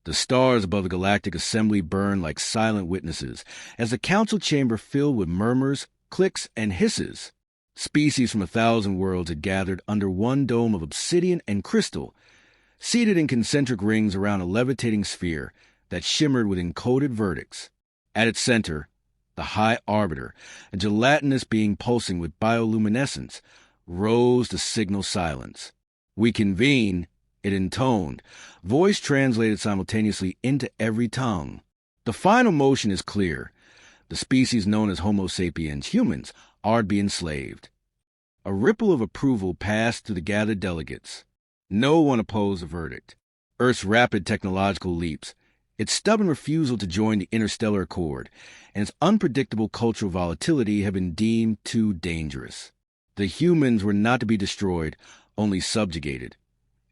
The stars above the Galactic Assembly burned like silent witnesses as the council chamber filled with murmurs, clicks, and hisses. Species from 1,000 worlds had gathered under one dome of obsidian and crystal, seated in concentric rings around a levitating sphere that shimmered with encoded verdicts. At its center, the High Arbiter, a gelatinous being pulsing with bioluminescence, rose to signal silence. "We convene," it intoned, voice translated simultaneously into every tongue. The final motion is clear. The species known as Homo sapiens, humans, are to be enslaved. A ripple of approval passed through the gathered delegates. No one opposed the verdict. Earth's rapid technological leaps, its stubborn refusal to join the interstellar accord, and its unpredictable cultural volatility have been deemed too dangerous. The humans were not to be destroyed, only subjugated.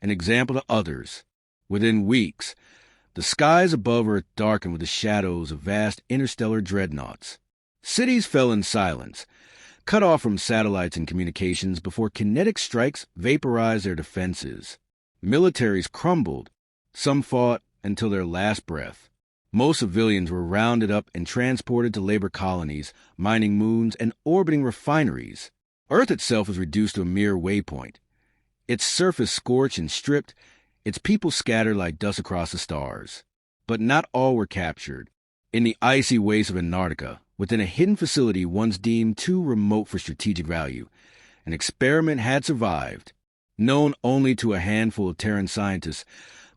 An example to others. Within weeks, the skies above Earth darkened with the shadows of vast interstellar dreadnoughts. Cities fell in silence, cut off from satellites and communications before kinetic strikes vaporized their defenses. Militaries crumbled. Some fought until their last breath. Most civilians were rounded up and transported to labor colonies, mining moons, and orbiting refineries. Earth itself was reduced to a mere waypoint. Its surface scorched and stripped, its people scattered like dust across the stars. But not all were captured. In the icy wastes of Antarctica, within a hidden facility once deemed too remote for strategic value, an experiment had survived. Known only to a handful of Terran scientists,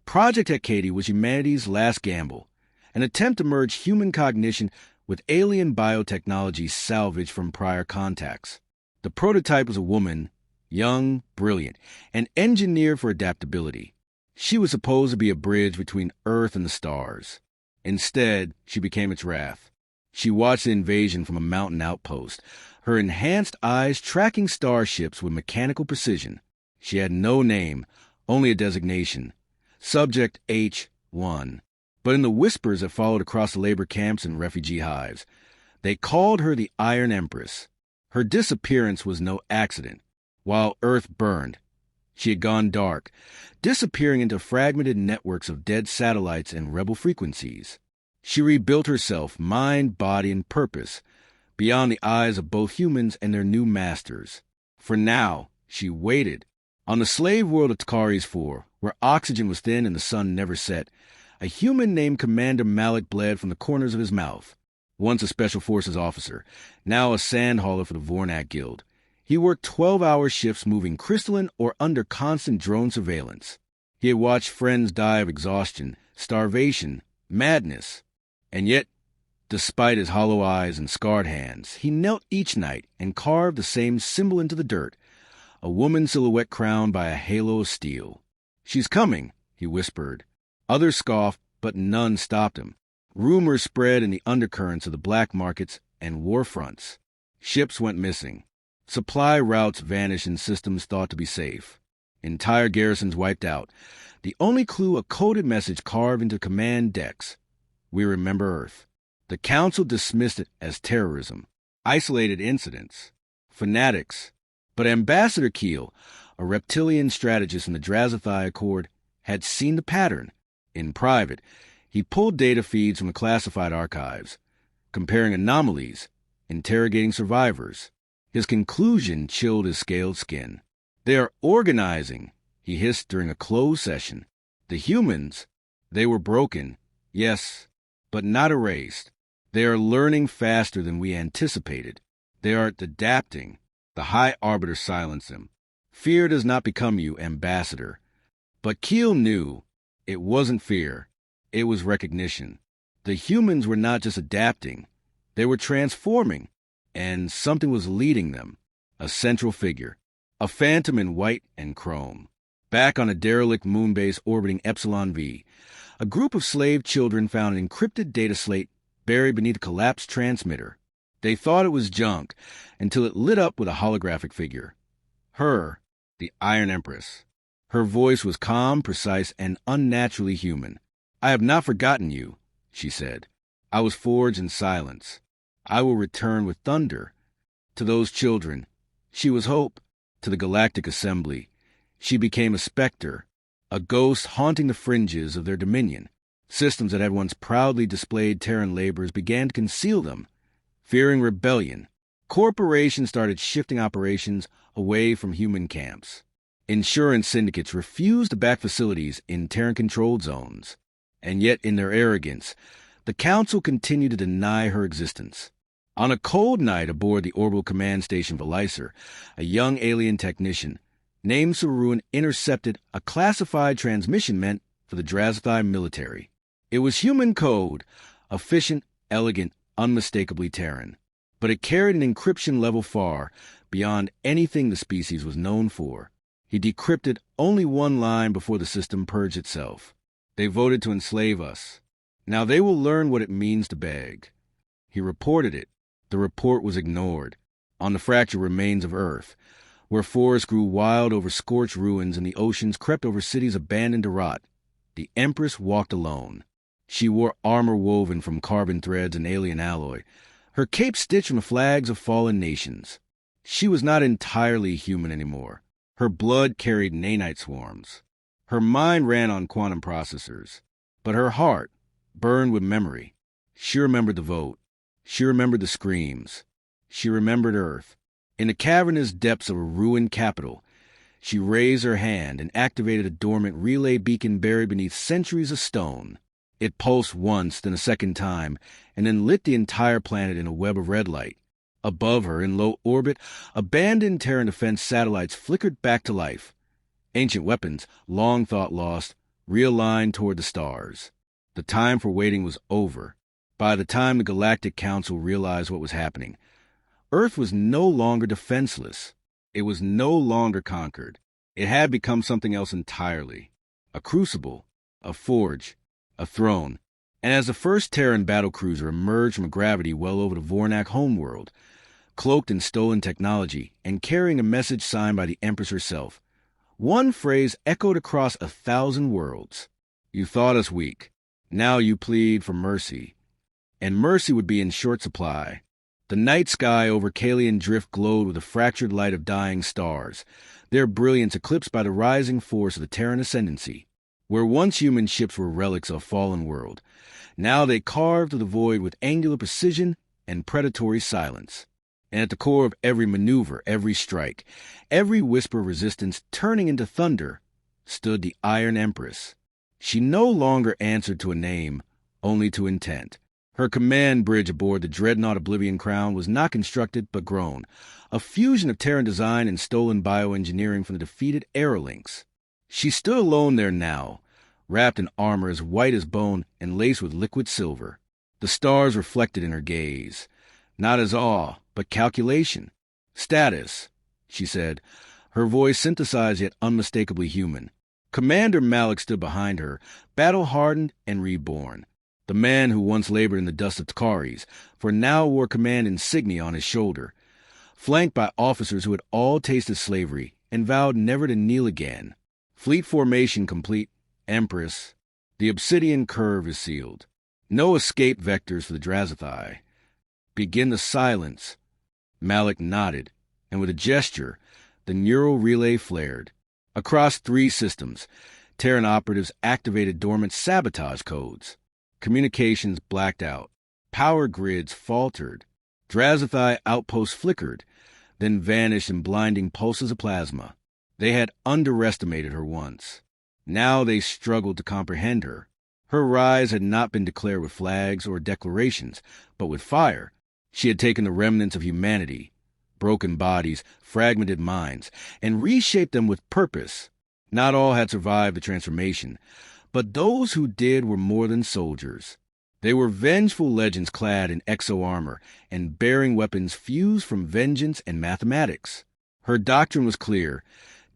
Project Hecate was humanity's last gamble, an attempt to merge human cognition with alien biotechnology salvaged from prior contacts. The prototype was a woman, young, brilliant, and engineered for adaptability. She was supposed to be a bridge between Earth and the stars. Instead, she became its wrath. She watched the invasion from a mountain outpost, her enhanced eyes tracking starships with mechanical precision. She had no name, only a designation, Subject H1. But in the whispers that followed across the labor camps and refugee hives, they called her the Iron Empress. Her disappearance was no accident. While Earth burned, she had gone dark, disappearing into fragmented networks of dead satellites and rebel frequencies. She rebuilt herself, mind, body, and purpose, beyond the eyes of both humans and their new masters. For now, she waited. On the slave world of Takari's IV, where oxygen was thin and the sun never set, a human named Commander Malik bled from the corners of his mouth. Once a Special Forces officer, now a sand hauler for the Vornak Guild. He worked 12-hour shifts moving crystalline or under constant drone surveillance. He had watched friends die of exhaustion, starvation, madness. And yet, despite his hollow eyes and scarred hands, he knelt each night and carved the same symbol into the dirt, a woman's silhouette crowned by a halo of steel. "She's coming," he whispered. Others scoffed, but none stopped him. Rumors spread in the undercurrents of the black markets and war fronts. Ships went missing. Supply routes vanished in systems thought to be safe. Entire garrisons wiped out. The only clue, a coded message carved into command decks. "We remember Earth." The Council dismissed it as terrorism, isolated incidents, fanatics. But Ambassador Keel, a reptilian strategist in the Drazathai Accord, had seen the pattern. In private, he pulled data feeds from the classified archives, comparing anomalies, interrogating survivors. His conclusion chilled his scaled skin. "They are organizing," he hissed during a closed session. "The humans, they were broken, yes, but not erased. They are learning faster than we anticipated. They are adapting." The High Arbiter silenced him. "Fear does not become you, Ambassador." But Keel knew it wasn't fear. It was recognition. The humans were not just adapting. They were transforming. And something was leading them. A central figure. A phantom in white and chrome. Back on a derelict moon base orbiting Epsilon V, a group of slave children found an encrypted data slate buried beneath a collapsed transmitter. They thought it was junk until it lit up with a holographic figure. Her, the Iron Empress. Her voice was calm, precise, and unnaturally human. "I have not forgotten you," she said. "I was forged in silence. I will return with thunder." To those children, she was hope. To the Galactic Assembly, she became a specter, a ghost haunting the fringes of their dominion. Systems that had once proudly displayed Terran laborers began to conceal them. Fearing rebellion, corporations started shifting operations away from human camps. Insurance syndicates refused to back facilities in Terran-controlled zones. And yet, in their arrogance, the Council continued to deny her existence. On a cold night aboard the orbital command station Velicer, a young alien technician named Saruan intercepted a classified transmission meant for the Drazathai military. It was human code, efficient, elegant, unmistakably Terran. But it carried an encryption level far beyond anything the species was known for. He decrypted only one line before the system purged itself. They voted to enslave us. Now they will learn what it means to beg. He reported it. The report was ignored. On the fractured remains of Earth, where forests grew wild over scorched ruins and the oceans crept over cities abandoned to rot, the Empress walked alone. She wore armor woven from carbon threads and alien alloy, her cape stitched from the flags of fallen nations. She was not entirely human anymore. Her blood carried nanite swarms. Her mind ran on quantum processors. But her heart burned with memory. She remembered the vote. She remembered the screams. She remembered Earth. In the cavernous depths of a ruined capital, she raised her hand and activated a dormant relay beacon buried beneath centuries of stone. It pulsed once, then a second time, and then lit the entire planet in a web of red light. Above her, in low orbit, abandoned Terran defense satellites flickered back to life. Ancient weapons, long thought lost, realigned toward the stars. The time for waiting was over. By the time the Galactic Council realized what was happening, Earth was no longer defenseless. It was no longer conquered. It had become something else entirely. A crucible, a forge, a throne. And as the first Terran battlecruiser emerged from gravity well over the Vornak homeworld, cloaked in stolen technology and carrying a message signed by the Empress herself, one phrase echoed across 1,000 worlds. You thought us weak. Now you plead for mercy. And mercy would be in short supply. The night sky over Kalian Drift glowed with the fractured light of dying stars, their brilliance eclipsed by the rising force of the Terran ascendancy. Where once human ships were relics of a fallen world, now they carved through the void with angular precision and predatory silence. And at the core of every maneuver, every strike, every whisper of resistance turning into thunder, stood the Iron Empress. She no longer answered to a name, only to intent. Her command bridge aboard the dreadnought Oblivion Crown was not constructed but grown, a fusion of Terran design and stolen bioengineering from the defeated Aerolinks. She stood alone there now, wrapped in armor as white as bone and laced with liquid silver. The stars reflected in her gaze, not as awe, but calculation. Status, she said, her voice synthesized yet unmistakably human. Commander Malik stood behind her, battle-hardened and reborn. The man who once labored in the dust of Takaris, for now wore command insignia on his shoulder, flanked by officers who had all tasted slavery and vowed never to kneel again. Fleet formation complete, Empress. The obsidian curve is sealed. No escape vectors for the Drazathai. Begin the silence. Malik nodded, and with a gesture, the neural relay flared. Across 3 systems, Terran operatives activated dormant sabotage codes. Communications blacked out. Power grids faltered. Drazathai outposts flickered, then vanished in blinding pulses of plasma. They had underestimated her once. Now they struggled to comprehend her. Her rise had not been declared with flags or declarations, but with fire. She had taken the remnants of humanity, broken bodies, fragmented minds, and reshaped them with purpose. Not all had survived the transformation, but those who did were more than soldiers. They were vengeful legends clad in exo-armor and bearing weapons fused from vengeance and mathematics. Her doctrine was clear.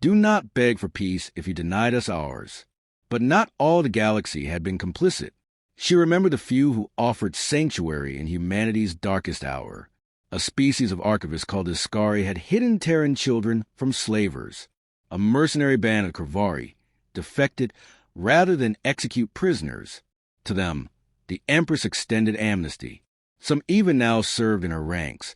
Do not beg for peace if you denied us ours. But not all the galaxy had been complicit. She remembered the few who offered sanctuary in humanity's darkest hour. A species of archivists called the Iskari had hidden Terran children from slavers. A mercenary band of Kravari defected rather than execute prisoners. To them, the Empress extended amnesty. Some even now served in her ranks,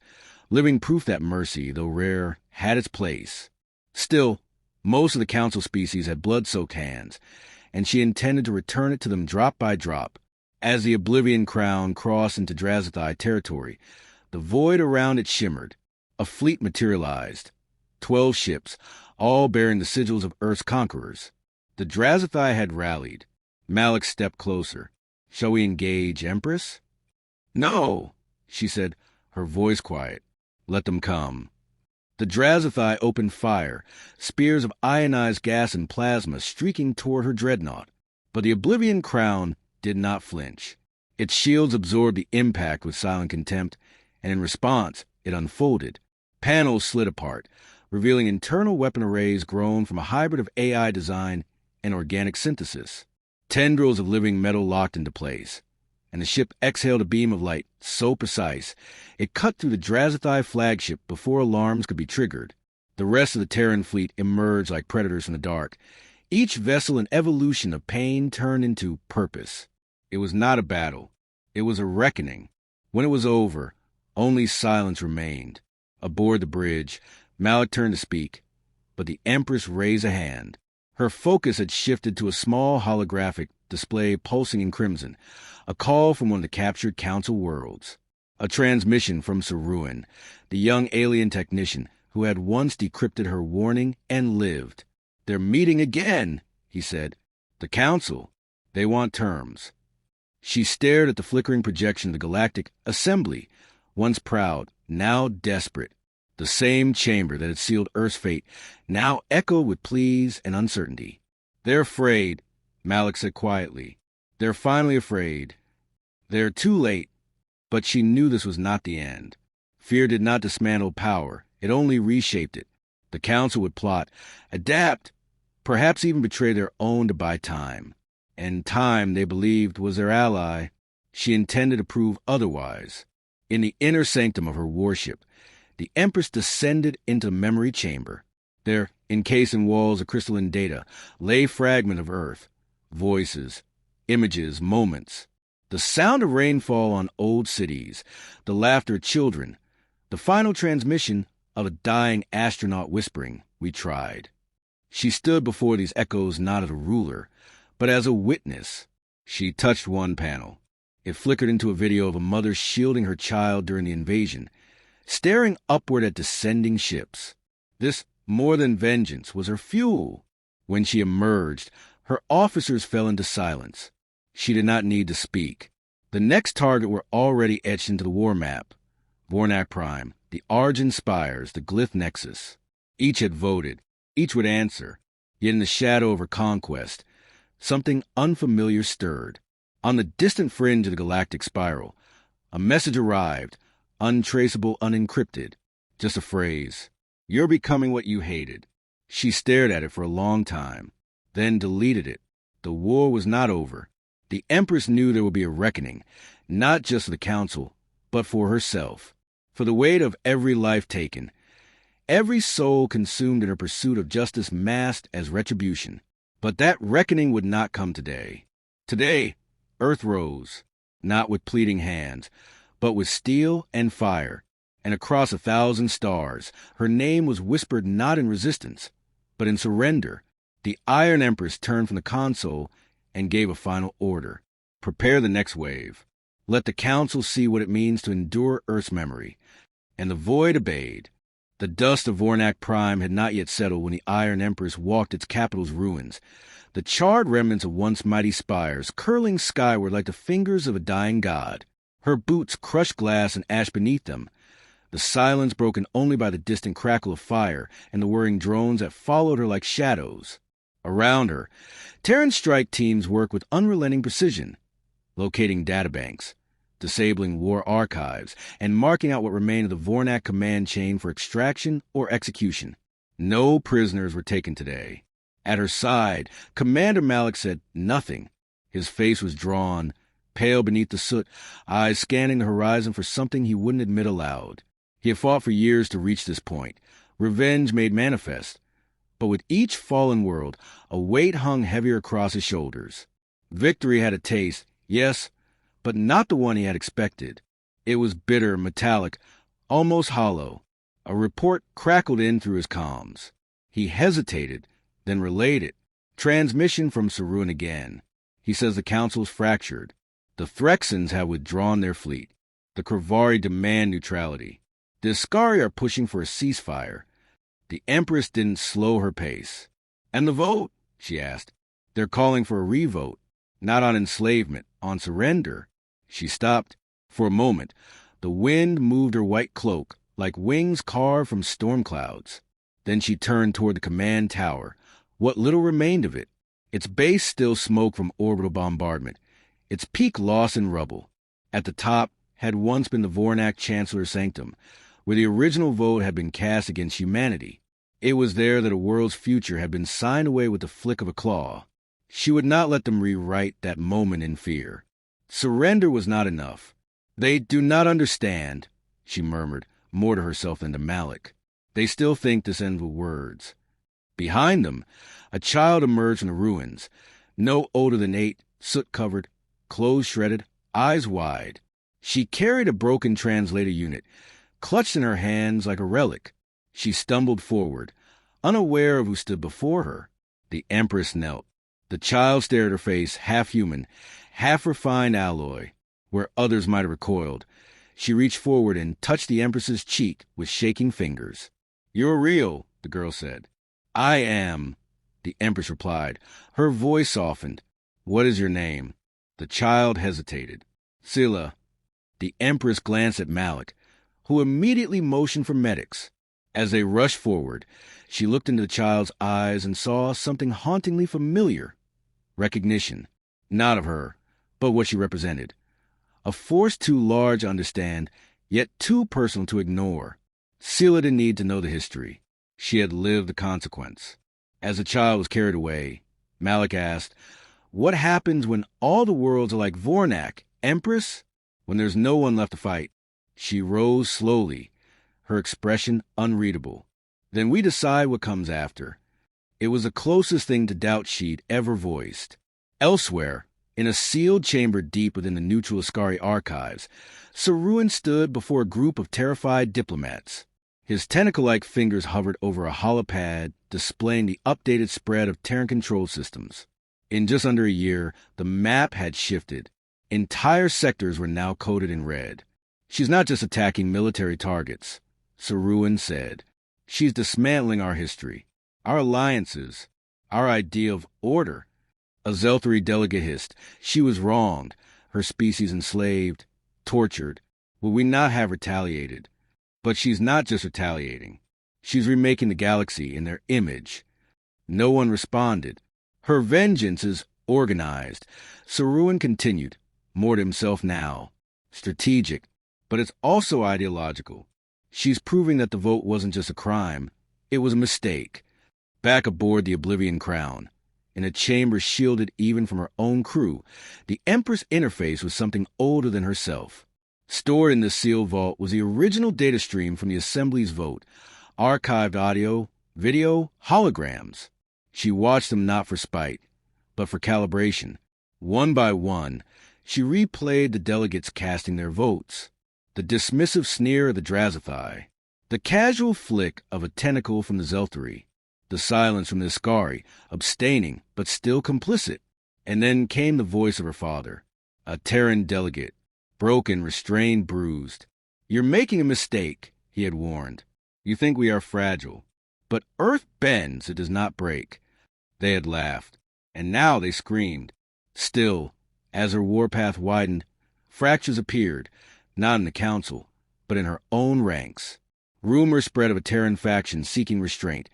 living proof that mercy, though rare, had its place. Still, most of the Council species had blood-soaked hands, and she intended to return it to them drop by drop. As the Oblivion Crown crossed into Drazathai territory, the void around it shimmered. A fleet materialized. 12 ships, all bearing the sigils of Earth's conquerors. The Drazathai had rallied. Malik stepped closer. "Shall we engage, Empress?" "No," she said, her voice quiet. "Let them come." The Drazathai opened fire, spears of ionized gas and plasma streaking toward her dreadnought. But the Oblivion Crown did not flinch. Its shields absorbed the impact with silent contempt, and in response, it unfolded. Panels slid apart, revealing internal weapon arrays grown from a hybrid of AI design and organic synthesis. Tendrils of living metal locked into place, and the ship exhaled a beam of light so precise it cut through the Drazathai flagship before alarms could be triggered. The rest of the Terran fleet emerged like predators from the dark, each vessel an evolution of pain turned into purpose. It was not a battle. It was a reckoning. When it was over, only silence remained. Aboard the bridge, Malik turned to speak, but the Empress raised a hand. Her focus had shifted to a small holographic display pulsing in crimson, a call from one of the captured Council worlds. A transmission from Saruan, the young alien technician who had once decrypted her warning and lived. "They're meeting again," he said. "The Council. They want terms." She stared at the flickering projection of the Galactic Assembly, once proud, now desperate. The same chamber that had sealed Earth's fate now echoed with pleas and uncertainty. "They're afraid," Malik said quietly. "They're finally afraid. They're too late." But she knew this was not the end. Fear did not dismantle power. It only reshaped it. The Council would plot, adapt, perhaps even betray their own to buy time. And time, they believed, was their ally. She intended to prove otherwise. In the inner sanctum of her warship, the Empress descended into the memory chamber. There, encased in walls of crystalline data, lay fragments of Earth, voices, images, moments. The sound of rainfall on old cities, the laughter of children, the final transmission of a dying astronaut whispering, "We tried." She stood before these echoes not as a ruler, but as a witness. She touched one panel. It flickered into a video of a mother shielding her child during the invasion, staring upward at descending ships. This, more than vengeance, was her fuel. When she emerged, her officers fell into silence. She did not need to speak. The next target were already etched into the war map. Vornak Prime, the Argent Spires, the Glyph Nexus. Each had voted. Each would answer. Yet in the shadow of her conquest, something unfamiliar stirred. On the distant fringe of the galactic spiral, a message arrived, untraceable, unencrypted. Just a phrase. "You're becoming what you hated." She stared at it for a long time, then deleted it. The war was not over. The Empress knew there would be a reckoning, not just for the Council, but for herself. For the weight of every life taken, every soul consumed in her pursuit of justice masked as retribution. But that reckoning would not come today. Today, Earth rose, not with pleading hands, but with steel and fire, and across 1,000 stars, her name was whispered not in resistance, but in surrender. The Iron Empress turned from the console and gave a final order. Prepare the next wave. Let the Council see what it means to endure Earth's memory. And the void obeyed. The dust of Vornak Prime had not yet settled when the Iron Empress walked its capital's ruins, the charred remnants of once mighty spires curling skyward like the fingers of a dying god. Her boots crushed glass and ash beneath them, the silence broken only by the distant crackle of fire and the whirring drones that followed her like shadows. Around her, Terran strike teams worked with unrelenting precision, locating databanks, disabling war archives, and marking out what remained of the Vornak command chain for extraction or execution. No prisoners were taken today. At her side, Commander Malik said nothing. His face was drawn, pale beneath the soot, eyes scanning the horizon for something he wouldn't admit aloud. He had fought for years to reach this point, revenge made manifest. But with each fallen world, a weight hung heavier across his shoulders. Victory had a taste, yes, but not the one he had expected. It was bitter, metallic, almost hollow. A report crackled in through his comms. He hesitated, then relayed it. Transmission from Saruin again. He says the council's fractured. The Threxans have withdrawn their fleet. The Kravari demand neutrality. The Iskari are pushing for a ceasefire. The Empress didn't slow her pace. And the vote? She asked. They're calling for a revote. Not on enslavement, on surrender. She stopped. For a moment, the wind moved her white cloak like wings carved from storm clouds. Then she turned toward the command tower, what little remained of it. Its base still smoke from orbital bombardment, its peak lost in rubble. At the top had once been the Vornak Chancellor's Sanctum, where the original vote had been cast against humanity. It was there that a world's future had been signed away with the flick of a claw. She would not let them rewrite that moment in fear. Surrender was not enough. They do not understand, she murmured, more to herself than to Malik. They still think this ends with words. Behind them, a child emerged from the ruins, no older than 8, soot-covered, clothes shredded, eyes wide. She carried a broken translator unit, clutched in her hands like a relic. She stumbled forward, unaware of who stood before her. The Empress knelt. The child stared at her face, half human, half refined alloy, where others might have recoiled. She reached forward and touched the Empress's cheek with shaking fingers. "You're real," the girl said. "I am," the Empress replied. Her voice softened. "What is your name?" The child hesitated. "Scylla." The Empress glanced at Malik, who immediately motioned for medics. As they rushed forward, she looked into the child's eyes and saw something hauntingly familiar. Recognition, not of her, but what she represented. A force too large to understand, yet too personal to ignore. Scylla didn't need to know the history. She had lived the consequence. As the child was carried away, Malik asked, "What happens when all the worlds are like Vornak, Empress? When there's no one left to fight?" She rose slowly, her expression unreadable. "Then we decide what comes after." It was the closest thing to doubt she'd ever voiced. Elsewhere, in a sealed chamber deep within the neutral Iskari archives, Saruin stood before a group of terrified diplomats. His tentacle-like fingers hovered over a holopad, displaying the updated spread of Terran control systems. In just under a year, the map had shifted. Entire sectors were now coded in red. "She's not just attacking military targets," Saruin said. "She's dismantling our history, our alliances, our idea of order." A Zelthari delegate hissed. "She was wronged, her species enslaved, tortured. Would we not have retaliated? But she's not just retaliating. She's remaking the galaxy in their image." No one responded. "Her vengeance is organized." Saruin continued, more to himself now. "Strategic, but it's also ideological. She's proving that the vote wasn't just a crime. It was a mistake." Back aboard the Oblivion Crown, in a chamber shielded even from her own crew, the Empress interfaced with something older than herself. Stored in the sealed vault was the original data stream from the Assembly's vote, archived audio, video, holograms. She watched them not for spite, but for calibration. One by one, she replayed the delegates casting their votes. The dismissive sneer of the Drazathai, the casual flick of a tentacle from the Zelthari, the silence from the Iskari, abstaining but still complicit. And then came the voice of her father, a Terran delegate, broken, restrained, bruised. "You're making a mistake," he had warned. "You think we are fragile. But Earth bends, it does not break." They had laughed, and now they screamed. Still, as her warpath widened, fractures appeared, not in the Council, but in her own ranks. Rumors spread of a Terran faction seeking restraint,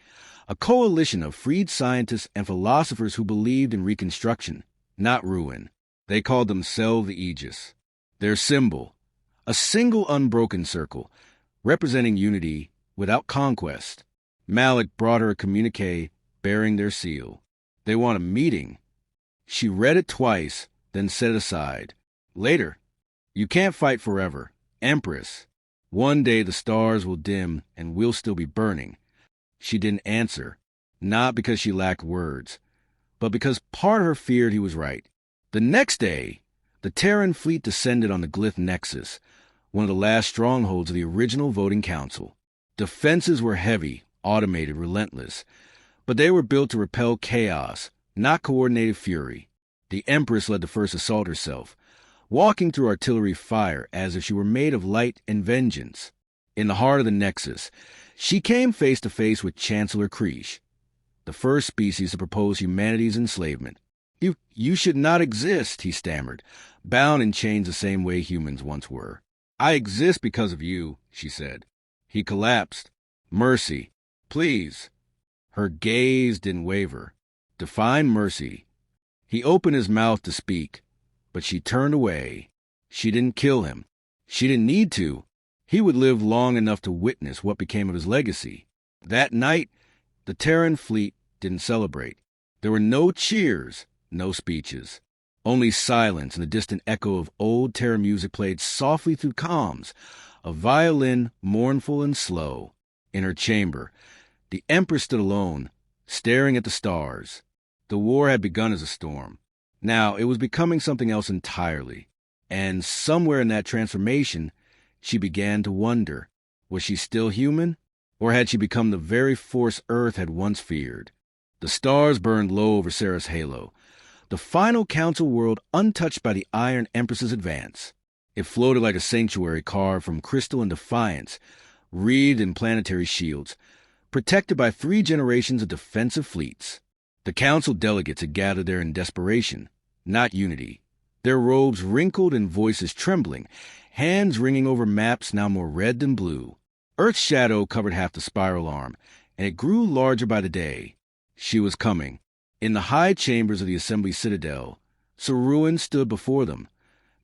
a coalition of freed scientists and philosophers who believed in reconstruction, not ruin. They called themselves the Aegis. Their symbol, a single unbroken circle, representing unity without conquest. Malik brought her a communiqué bearing their seal. "They want a meeting." She read it twice, then set it aside. "Later. You can't fight forever. Empress. One day the stars will dim and we'll still be burning." She didn't answer, not because she lacked words, but because part of her feared he was right. The next day, the Terran fleet descended on the Glyph Nexus, one of the last strongholds of the original voting council. Defenses were heavy, automated, relentless, but they were built to repel chaos, not coordinated fury. The Empress led the first assault herself, walking through artillery fire as if she were made of light and vengeance. In the heart of the Nexus, she came face to face with Chancellor Kreesh, the first species to propose humanity's enslavement. You should not exist, he stammered, bound in chains the same way humans once were. I exist because of you, she said. He collapsed. Mercy, please. Her gaze didn't waver. Define mercy. He opened his mouth to speak, but she turned away. She didn't kill him. She didn't need to. He would live long enough to witness what became of his legacy. That night, the Terran fleet didn't celebrate. There were no cheers, no speeches. Only silence and the distant echo of old Terran music played softly through comms, a violin mournful and slow. In her chamber, the Empress stood alone, staring at the stars. The war had begun as a storm. Now it was becoming something else entirely. And somewhere in that transformation, she began to wonder, was she still human? Or had she become the very force Earth had once feared? The stars burned low over Sarah's halo, the final council world untouched by the Iron Empress's advance. It floated like a sanctuary carved from crystal and defiance, wreathed in planetary shields, protected by 3 generations of defensive fleets. The council delegates had gathered there in desperation, not unity. Their robes wrinkled and voices trembling, hands ringing over maps now more red than blue. Earth's shadow covered half the spiral arm, and it grew larger by the day. She was coming. In the high chambers of the Assembly Citadel, Saruan stood before them,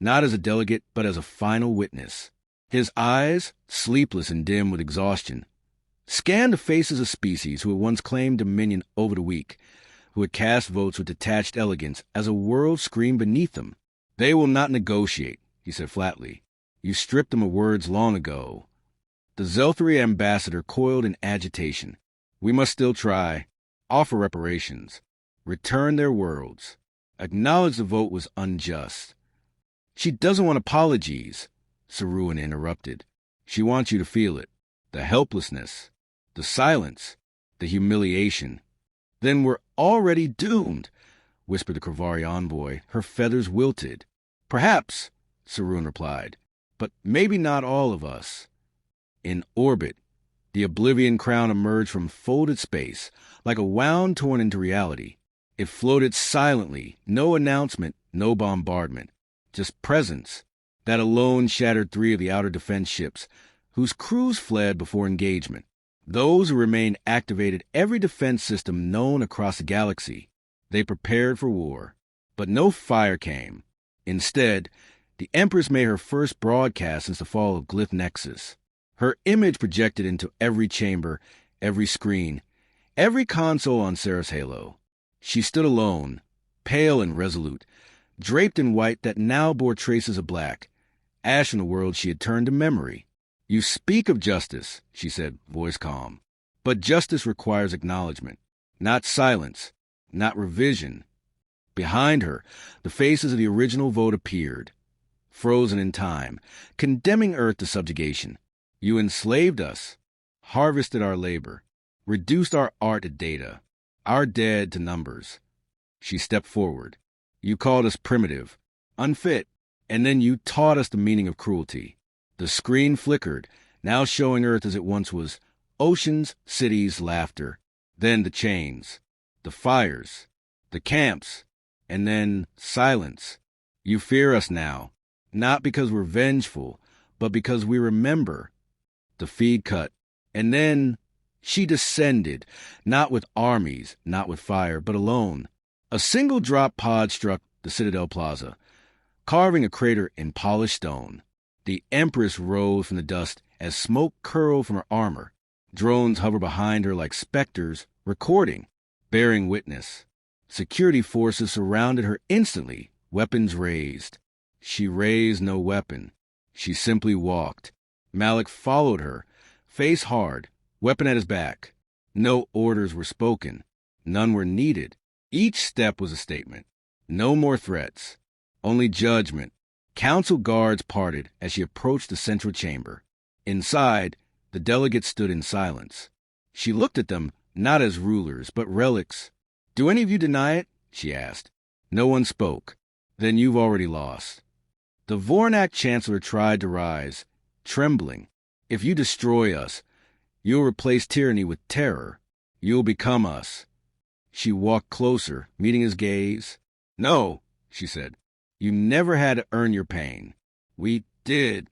not as a delegate, but as a final witness. His eyes, sleepless and dim with exhaustion, scanned the faces of species who had once claimed dominion over the weak, who had cast votes with detached elegance as a world screamed beneath them. They will not negotiate, he said flatly. You stripped them of words long ago. The Zelthari ambassador coiled in agitation. We must still try. Offer reparations. Return their worlds. Acknowledge the vote was unjust. She doesn't want apologies, Saruan interrupted. She wants you to feel it. The helplessness. The silence. The humiliation. Then we're already doomed, whispered the Kravari envoy. Her feathers wilted. Perhaps, Saruan replied, but maybe not all of us. In orbit, the Oblivion crown emerged from folded space, like a wound torn into reality. It floated silently, no announcement, no bombardment, just presence. That alone shattered 3 of the outer defense ships, whose crews fled before engagement. Those who remained activated every defense system known across the galaxy. They prepared for war. But no fire came. Instead, the Empress made her first broadcast since the fall of Glyph Nexus. Her image projected into every chamber, every screen, every console on Sarah's halo. She stood alone, pale and resolute, draped in white that now bore traces of black, ash from the world she had turned to memory. You speak of justice, she said, voice calm. But justice requires acknowledgement, not silence, not revision. Behind her, the faces of the original vote appeared, frozen in time, condemning Earth to subjugation. You enslaved us, harvested our labor, reduced our art to data, our dead to numbers. She stepped forward. You called us primitive, unfit, and then you taught us the meaning of cruelty. The screen flickered, now showing Earth as it once was, oceans, cities, laughter. Then the chains, the fires, the camps, and then silence. You fear us now, not because we're vengeful, but because we remember. The feed cut, and then she descended, not with armies, not with fire, but alone. A single drop pod struck the Citadel Plaza, carving a crater in polished stone. The Empress rose from the dust as smoke curled from her armor. Drones hovered behind her like specters, recording, bearing witness. Security forces surrounded her instantly, weapons raised. She raised no weapon. She simply walked. Malik followed her, face hard, weapon at his back. No orders were spoken. None were needed. Each step was a statement. No more threats. Only judgment. Council guards parted as she approached the central chamber. Inside, the delegates stood in silence. She looked at them, not as rulers, but relics. Do any of you deny it? she asked. No one spoke. Then you've already lost. The Vornak Chancellor tried to rise, trembling. If you destroy us, you'll replace tyranny with terror. You'll become us. She walked closer, meeting his gaze. No, she said. You never had to earn your pain. We did.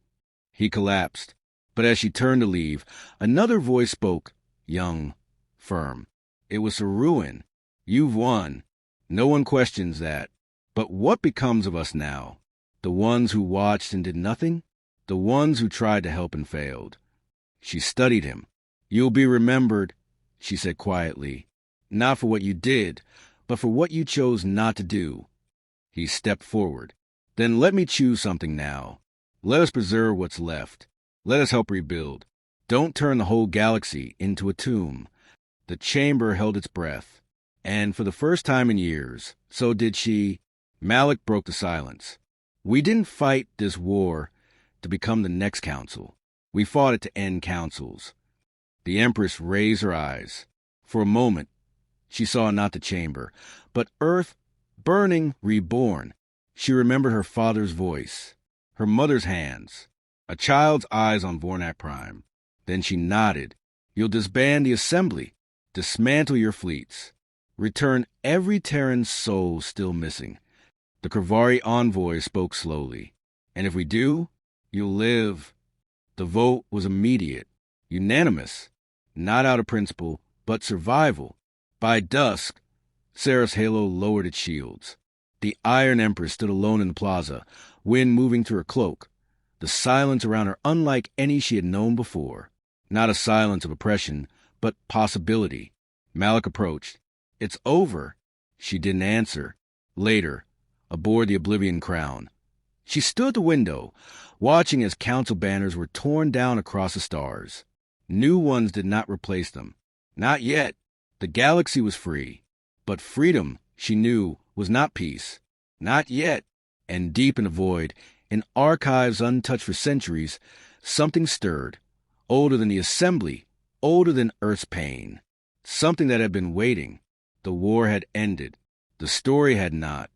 He collapsed. But as she turned to leave, another voice spoke, young, firm. It was a ruin. You've won. No one questions that. But what becomes of us now? The ones who watched and did nothing? The ones who tried to help and failed? She studied him. You'll be remembered, she said quietly, not for what you did, but for what you chose not to do. He stepped forward. Then let me choose something now. Let us preserve what's left. Let us help rebuild. Don't turn the whole galaxy into a tomb. The chamber held its breath. And for the first time in years, so did she. Malik broke the silence. We didn't fight this war to become the next council. We fought it to end councils. The Empress raised her eyes. For a moment, she saw not the chamber, but Earth, burning, reborn. She remembered her father's voice, her mother's hands, a child's eyes on Vornak Prime. Then she nodded. You'll disband the assembly, dismantle your fleets, return every Terran's soul still missing. The Kravari envoy spoke slowly. And if we do, you'll live. The vote was immediate, unanimous, not out of principle, but survival. By dusk, Sarah's halo lowered its shields. The Iron Empress stood alone in the plaza, wind moving through her cloak, the silence around her unlike any she had known before. Not a silence of oppression, but possibility. Malik approached. It's over. She didn't answer. Later, aboard the Oblivion Crown, she stood at the window, watching as council banners were torn down across the stars. New ones did not replace them. Not yet. The galaxy was free. But freedom, she knew, was not peace. Not yet. And deep in the void, in archives untouched for centuries, something stirred. Older than the assembly, older than Earth's pain. Something that had been waiting. The war had ended. The story had not.